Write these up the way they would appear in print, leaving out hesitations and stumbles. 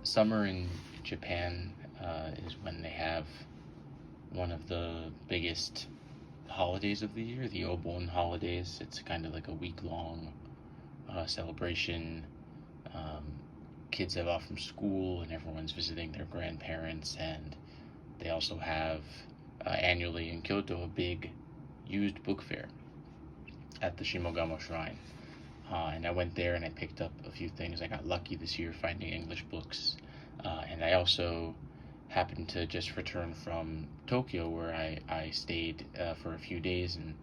Summer in Japan is when they have one of the biggest holidays of the year, the Obon holidays. It's kind of like a week-long celebration. Kids have off from school and everyone's visiting their grandparents, and they also have annually in Kyoto a big used book fair at the Shimogamo Shrine. And I went there and I picked up a few things. I got lucky this year finding English books. And I also happened to just return from Tokyo, where I stayed for a few days, and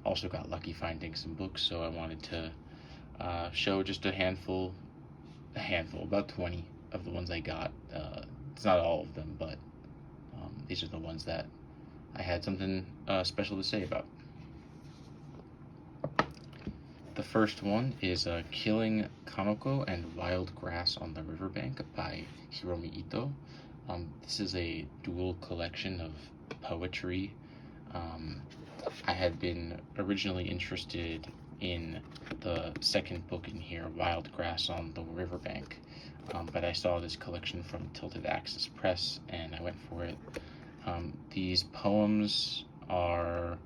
also got lucky finding some books. So I wanted to show just a handful, about 20 of the ones I got. It's not all of them, but these are the ones that I had something special to say about. The first one is Killing Kanoko and Wild Grass on the Riverbank by Hiromi Ito. This is a dual collection of poetry. I had been originally interested in the second book in here, Wild Grass on the Riverbank, but I saw this collection from Tilted Axis Press and I went for it. These poems are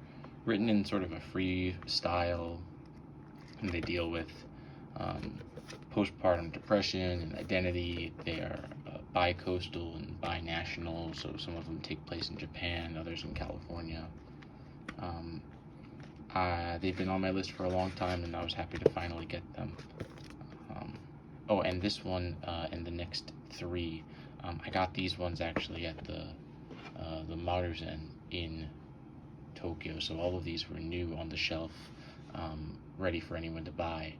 written in sort of a free style, and they deal with postpartum depression and identity. They are bi-coastal and bi-national, so some of them take place in Japan, others in California. They've been on my list for a long time, and I was happy to finally get them. And this one and the next three, I got these ones actually at the Maruzen in Tokyo, so all of these were new on the shelf, ready for anyone to buy.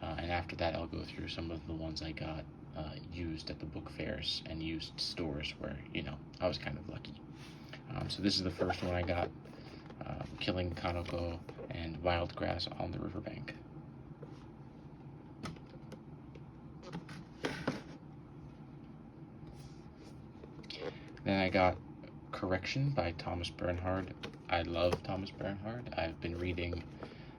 And after that, I'll go through some of the ones I got used at the book fairs and used stores where, I was kind of lucky. So this is the first one I got, Killing Kanoko and Wild Grass on the Riverbank. Then I got Correction by Thomas Bernhard. I love Thomas Bernhard. I've been reading,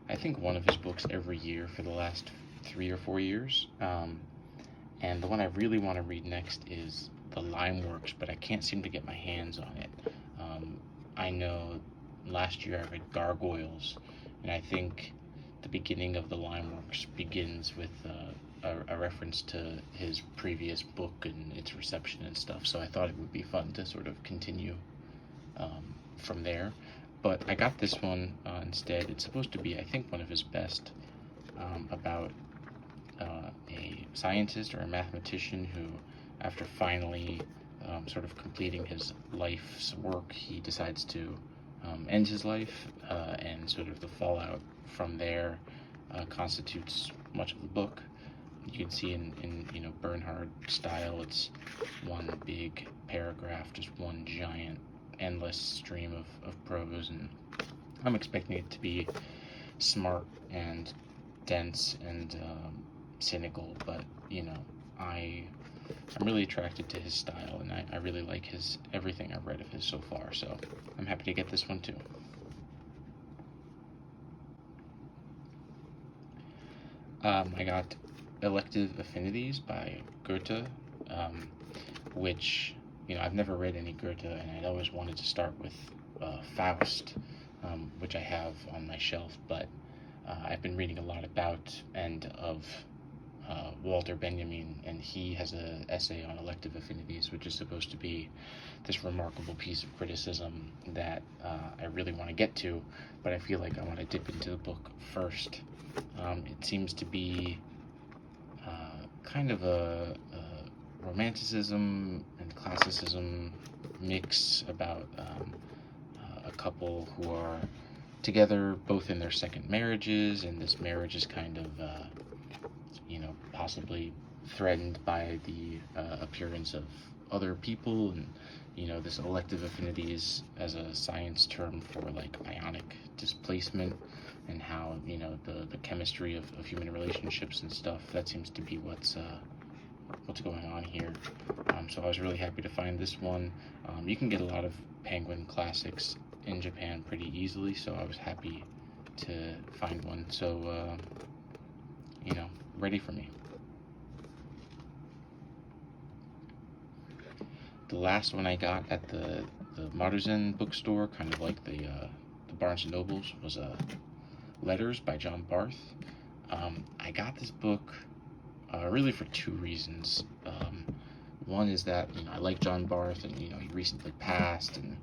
I think, one of his books every year for the last 3 or 4 years. And the one I really want to read next is The Limeworks, but I can't seem to get my hands on it. I know last year I read Gargoyles, and I think the beginning of The Limeworks begins with a reference to his previous book and its reception and stuff, so I thought it would be fun to sort of continue from there. But I got this one instead. It's supposed to be, I think, one of his best, about a scientist or a mathematician who, after finally sort of completing his life's work, he decides to end his life, and sort of the fallout from there constitutes much of the book. You can see in Bernhard style, it's one big paragraph, just one giant endless stream of prose, and I'm expecting it to be smart and dense and cynical, but I'm really attracted to his style, and I really like everything I've read of his so far, so I'm happy to get this one too. I got Elective Affinities by Goethe, which, I've never read any Goethe, and I'd always wanted to start with Faust, which I have on my shelf, but I've been reading a lot about and of Walter Benjamin, and he has an essay on elective affinities, which is supposed to be this remarkable piece of criticism that I really want to get to, but I feel like I want to dip into the book first. It seems to be kind of a romanticism and classicism mix about a couple who are together both in their second marriages, and this marriage is kind of possibly threatened by the appearance of other people, and this elective affinities as a science term for like ionic displacement, and how the chemistry of human relationships and stuff, that seems to be what's going on here. So I was really happy to find this one. You can get a lot of Penguin classics in Japan pretty easily, so I was happy to find one so ready for me. the last one I got at the Maruzen bookstore, kind of like the Barnes and Nobles, was Letters by John Barth. I got this book really for two reasons. One is that, you know, I like John Barth, and, you know, he recently passed, and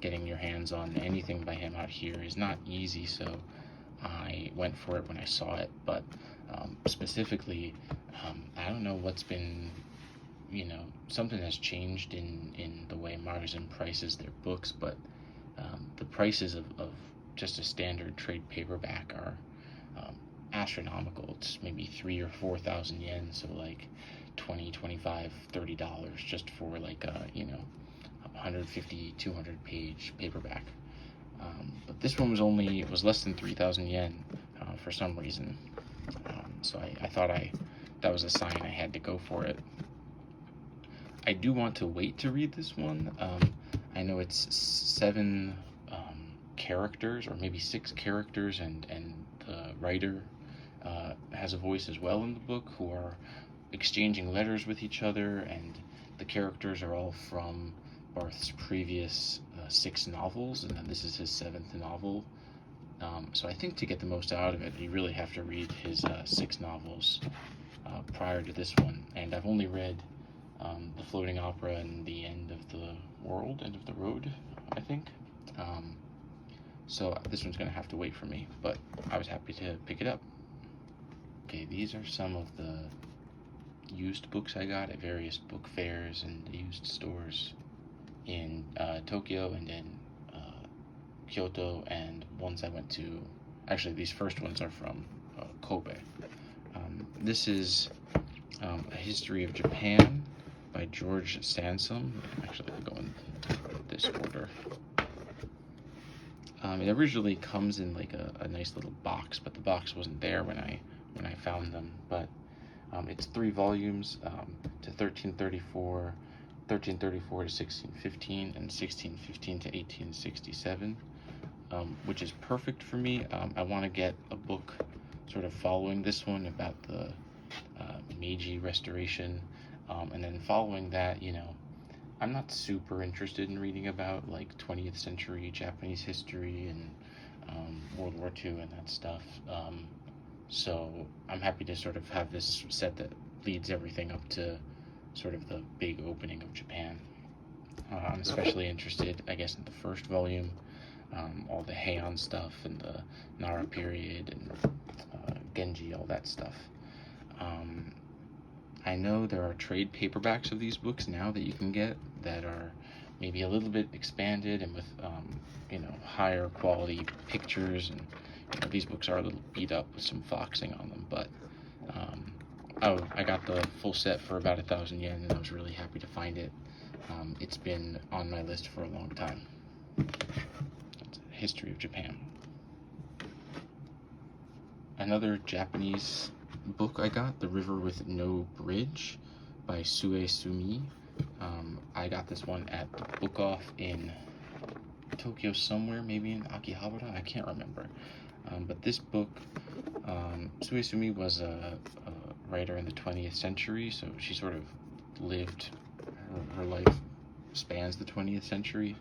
getting your hands on anything by him out here is not easy, so I went for it when I saw it. But specifically, I don't know what's been, you know, something has changed in the way Maruzen prices their books, but the prices of just a standard trade paperback are astronomical. It's maybe 3,000 or 4,000 yen, so like $20, $25, $30 just for like a, you know, 150, 200 page paperback. But this one was less than 3,000 yen for some reason. So I thought that was a sign I had to go for it. I do want to wait to read this one. I know it's 7 characters, or maybe 6 characters, and the writer has a voice as well in the book, who are exchanging letters with each other, and the characters are all from Barth's previous 6 novels, and then this is his 7th novel. So I think to get the most out of it, you really have to read his 6 novels prior to this one. And I've only read The Floating Opera and The End of the World, End of the Road, I think. So this one's going to have to wait for me, but I was happy to pick it up. Okay, these are some of the used books I got at various book fairs and used stores in Tokyo, and in Kyoto, and ones I went to. Actually, these first ones are from Kobe. This is A History of Japan by George Sansom. Actually, I'll go in this order. It originally comes in like a nice little box, but the box wasn't there when I found them. But it's 3 volumes, to 1334 to 1615, and 1615 to 1867, which is perfect for me. I want to get a book sort of following this one about the Meiji Restoration, and then following that, you know, I'm not super interested in reading about like 20th century Japanese history and World War II and that stuff. So I'm happy to sort of have this set that leads everything up to sort of the big opening of Japan. I'm especially interested, I guess, in the first volume, all the Heian stuff and the Nara period and Genji, all that stuff. I know there are trade paperbacks of these books now that you can get that are maybe a little bit expanded and with, you know, higher quality pictures, and you know, these books are a little beat up with some foxing on them, but I got the full set for about 1,000 yen, and I was really happy to find it. It's been on my list for a long time. It's A History of Japan. Another Japanese book I got, The River with No Bridge by Sué Sumii. I got this one at the book off in Tokyo somewhere, maybe in Akihabara, I can't remember. But this book, Sué Sumii was a writer in the 20th century, so she sort of lived, her life spans the 20th century.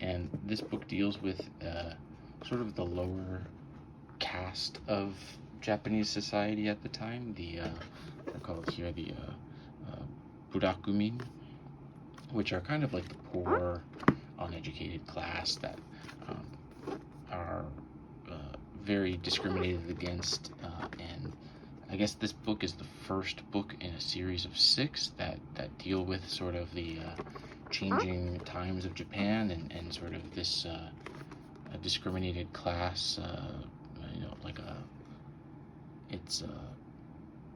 And this book deals with sort of the lower caste of Japanese society at the time. They're called here the Burakumin, which are kind of like the poor, uneducated class that are very discriminated against, and I guess this book is the first book in a series of 6 that deal with sort of the changing times of Japan, and sort of this a discriminated class, you know, like it's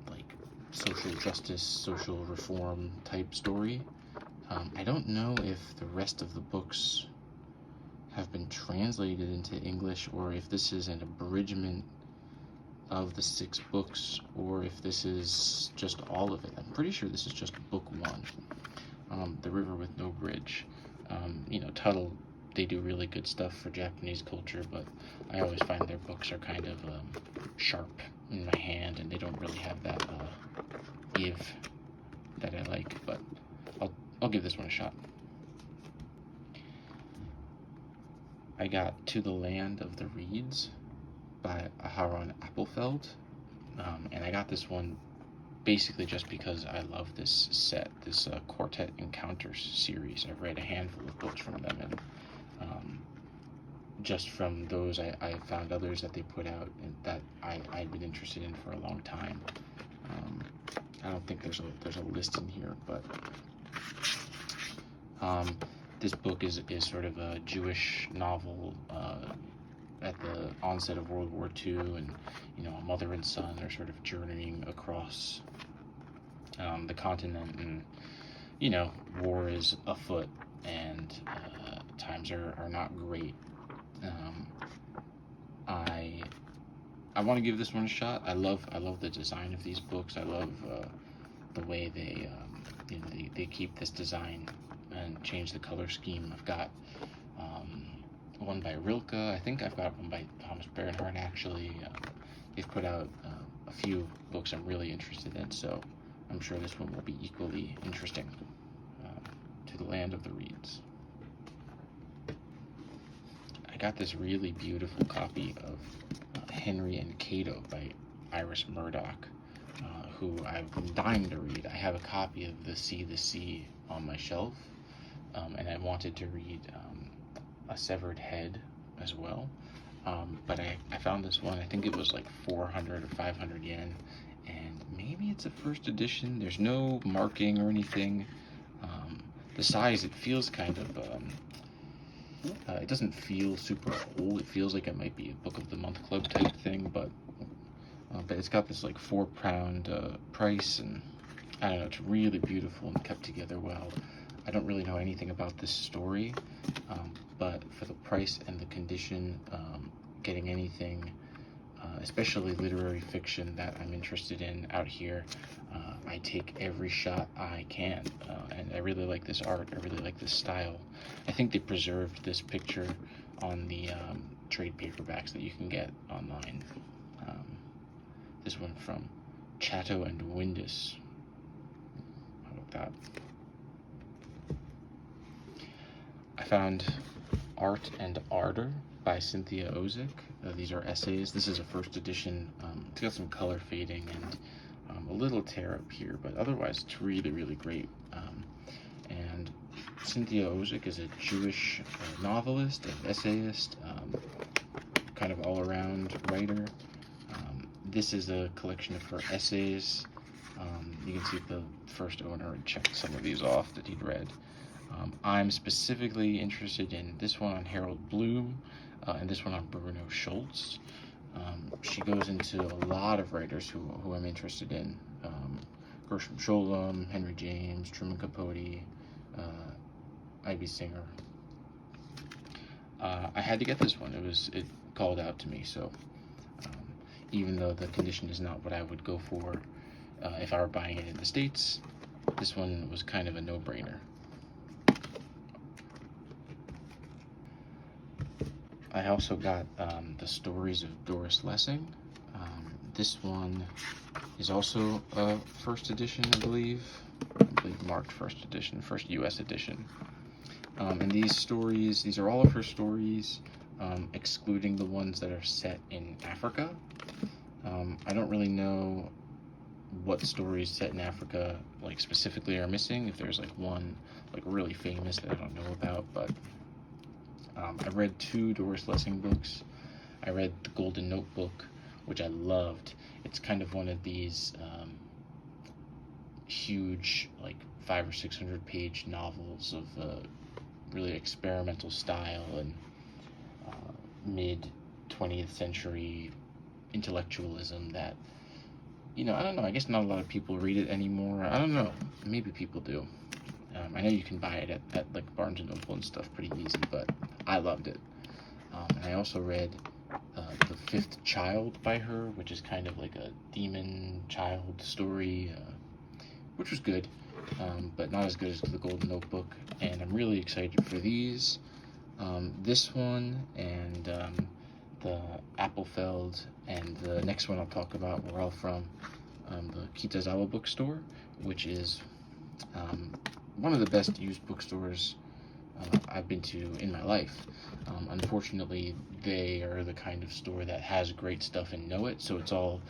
like social justice, social reform type story. I don't know if the rest of the books have been translated into English, or if this is an abridgment of the 6 books, or if this is just all of it. I'm pretty sure this is just book 1, The River with No Bridge. You know, Tuttle, they do really good stuff for Japanese culture, but I always find their books are kind of sharp in my hand, and they don't really have that give that I like. But I'll give this one a shot. I got To the Land of the Reeds by Aharon Appelfeld, and I got this one basically just because I love this set, this Quartet Encounters series. I've read a handful of books from them, and just from those I found others that they put out and that I'd been interested in for a long time. I don't think there's a list in here, but this book is sort of a Jewish novel at the onset of World War II, and a mother and son are sort of journeying across the continent, and war is afoot, and times are not great. I want to give this one a shot. I love the design of these books. I love the way they keep this design and change the color scheme. I've got one by Rilke. I think I've got one by Thomas Bernhard, actually. They've put out a few books I'm really interested in, so I'm sure this one will be equally interesting. To the Land of the Reeds. I got this really beautiful copy of Henry and Cato by Iris Murdoch, who I've been dying to read. I have a copy of The Sea on my shelf, and I wanted to read A Severed Head as well, but I found this one. I think it was like 400 or 500 yen, and maybe it's a first edition. There's no marking or anything. The size, it feels kind of it doesn't feel super old. It feels like it might be a Book of the Month Club type thing, but it's got this like £4 price, and I don't know, it's really beautiful and kept together well. I don't really know anything about this story, but for the price and the condition, getting anything, especially literary fiction that I'm interested in out here, I take every shot I can, and I really like this art. I really like this style. I think they preserved this picture on the trade paperbacks that you can get online. This one from Cato and Windus. How about that? I found Art and Ardor by Cynthia Ozick. These are essays. This is a first edition. It's got some color fading and a little tear up here, but otherwise it's really, really great. And Cynthia Ozick is a Jewish novelist and essayist, kind of all-around writer. This is a collection of her essays. You can see the first owner had checked some of these off that he'd read. I'm specifically interested in this one on Harold Bloom and this one on Bruno Schulz. She goes into a lot of writers who I'm interested in. Gershom Scholem, Henry James, Truman Capote, Ivy Singer. I had to get this one. It called out to me, so even though the condition is not what I would go for if I were buying it in the States, this one was kind of a no-brainer. I also got The Stories of Doris Lessing. This one is also a first edition, I believe marked first edition, first US edition. And these are all of her stories, excluding the ones that are set in Africa. I don't really know what stories set in Africa like specifically are missing, if there's like one like really famous that I don't know about, but I read 2 Doris Lessing books. I read The Golden Notebook, which I loved. It's kind of one of these huge, like 500 or 600 page novels of really experimental style and mid 20th century intellectualism that, I don't know, I guess not a lot of people read it anymore. I don't know, maybe people do. I know you can buy it at like Barnes & Noble and stuff pretty easy, but I loved it. And I also read The Fifth Child by her, which is kind of like a demon child story, which was good, but not as good as The Golden Notebook. And I'm really excited for these. This one and the Appelfeld and the next one I'll talk about were all from the Kitazawa bookstore, which is one of the best used bookstores I've been to in my life. Unfortunately, they are the kind of store that has great stuff and know it, so it's all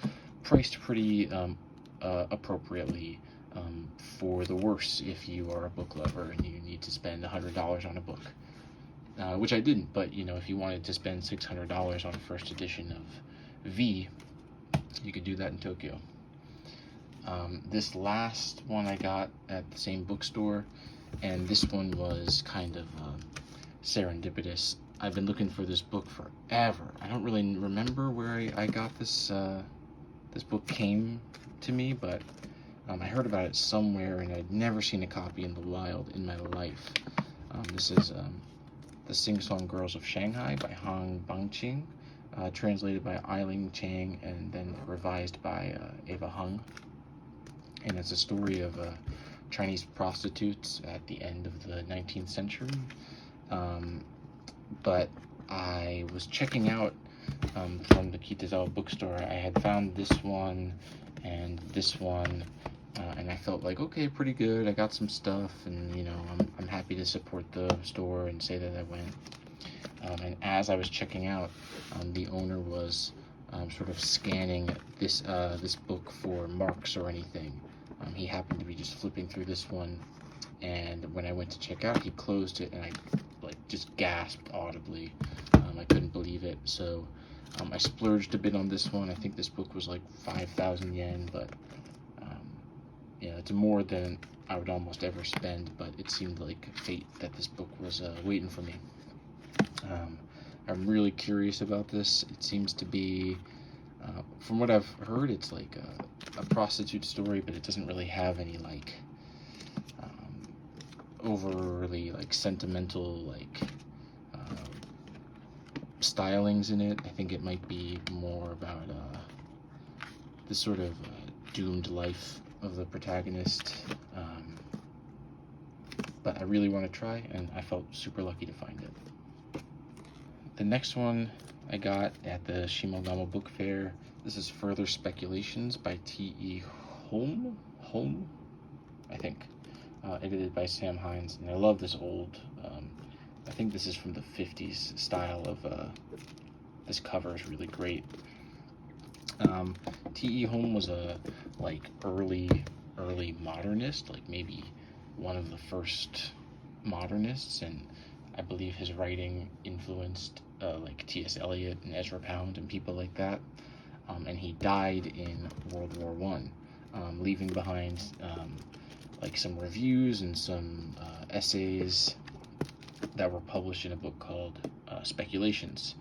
priced pretty appropriately for the worse if you are a book lover and you need to spend $100 on a book. Which I didn't, but if you wanted to spend $600 on a first edition of V, you could do that in Tokyo. This last one I got at the same bookstore, and this one was kind of serendipitous. I've been looking for this book forever. I don't really remember where I got this. This book came to me, but I heard about it somewhere, and I'd never seen a copy in the wild in my life. This is The Sing-Song Girls of Shanghai by Bangqing, translated by Eiling Chang and then revised by Eva Hung. And it's a story of Chinese prostitutes at the end of the 19th century. But I was checking out from the Kitazawa bookstore. I had found this one and this one, and I felt like, okay, pretty good. I got some stuff, and I'm happy to support the store and say that I went. And as I was checking out, the owner was sort of scanning this book for marks or anything. He happened to be just flipping through this one, and when I went to check out, he closed it, and I just gasped audibly. I couldn't believe it. So I splurged a bit on this one. I think this book was like 5,000 yen, but it's more than I would almost ever spend, but it seemed like fate that this book was waiting for me. I'm really curious about this. It seems to be, from what I've heard, it's like a prostitute story, but it doesn't really have any overly sentimental stylings in it. I think it might be more about the sort of doomed life of the protagonist, but I really want to try, and I felt super lucky to find it. The next one I got at the Shimogama Book Fair. This is Further Speculations by T.E. Hulme, I think, edited by Sam Hines, and I love this old, I think this is from the 50s style of, this cover is really great. T.E. Hulme was a early modernist, maybe one of the first modernists, and I believe his writing influenced T.S. Eliot and Ezra Pound and people like that. And he died in World War One, leaving behind some reviews and some essays that were published in a book called Speculations,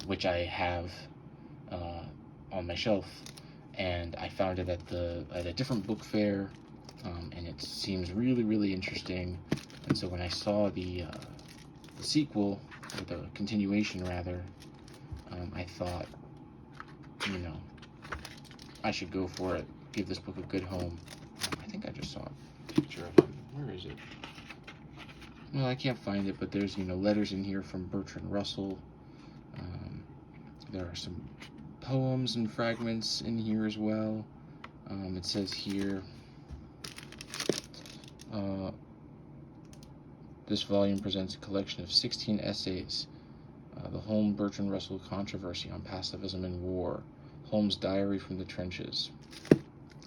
which I have on my shelf, and I found it at a different book fair, and it seems really, really interesting. And so when I saw the sequel, or the continuation rather, I thought, I should go for it, give this book a good home. I think I just saw a picture of it. Where is it? Well, I can't find it, but there's, letters in here from Beren Russell. There are some poems and fragments in here as well. It says here, this volume presents a collection of 16 essays. The Hulme-Beren Russell Controversy on Pacifism and War. Hulme's Diary from the Trenches.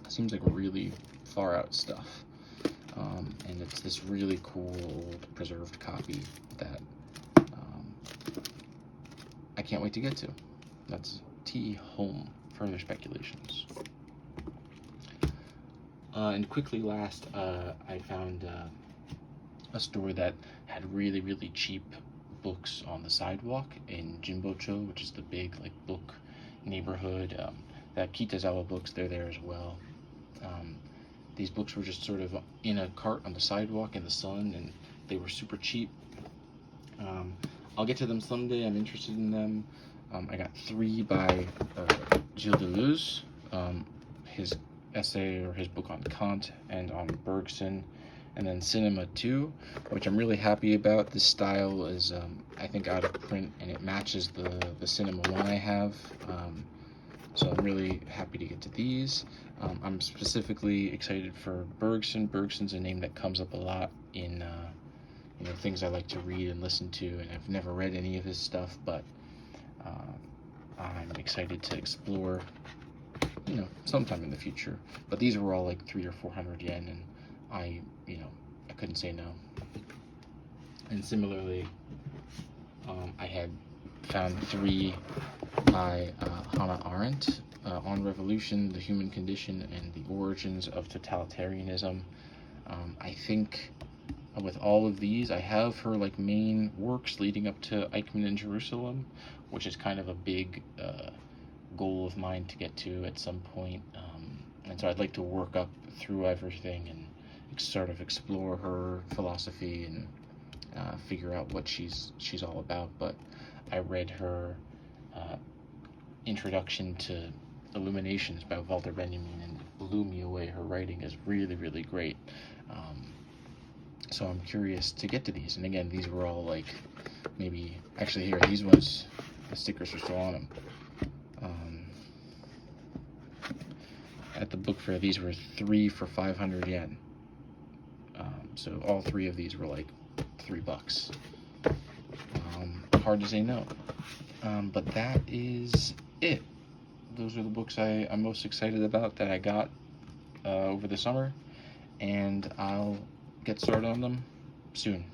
Seems like really far out stuff. And it's this really cool old preserved copy that I can't wait to get to. That's T.E. Hulme, Further Speculations. And quickly last, I found a store that had really, really cheap books on the sidewalk in Jimbocho, which is the big book neighborhood. That Kitazawa books, they're there as well. These books were just sort of in a cart on the sidewalk in the sun, and they were super cheap. I'll get to them someday. I'm interested in them. I got 3 by Gilles Deleuze, his essay or his book on Kant and on Bergson, and then Cinema 2, which I'm really happy about. This style is, I think, out of print, and it matches the Cinema 1 I have. So I'm really happy to get to these. I'm specifically excited for Bergson. Bergson's a name that comes up a lot in things I like to read and listen to, and I've never read any of his stuff, but I'm excited to explore, sometime in the future. But these were all like 300 or 400 yen, and I couldn't say no. And similarly, I had found 3 by Hannah Arendt, On Revolution, The Human Condition, and the Origins of Totalitarianism. I think with all of these, I have her main works leading up to Eichmann in Jerusalem, which is kind of a big goal of mine to get to at some point. And so I'd like to work up through everything and sort of explore her philosophy and figure out what she's all about. But I read her introduction to Illuminations by Walter Benjamin, and it blew me away. Her writing is really, really great. So I'm curious to get to these. And again, these were all actually here, these ones, the stickers are still on them. At the book fair, these were 3 for 500 yen. So all 3 of these were $3. Hard to say no. But that is it. Those are the books I'm most excited about that I got over the summer, and I'll get started on them soon.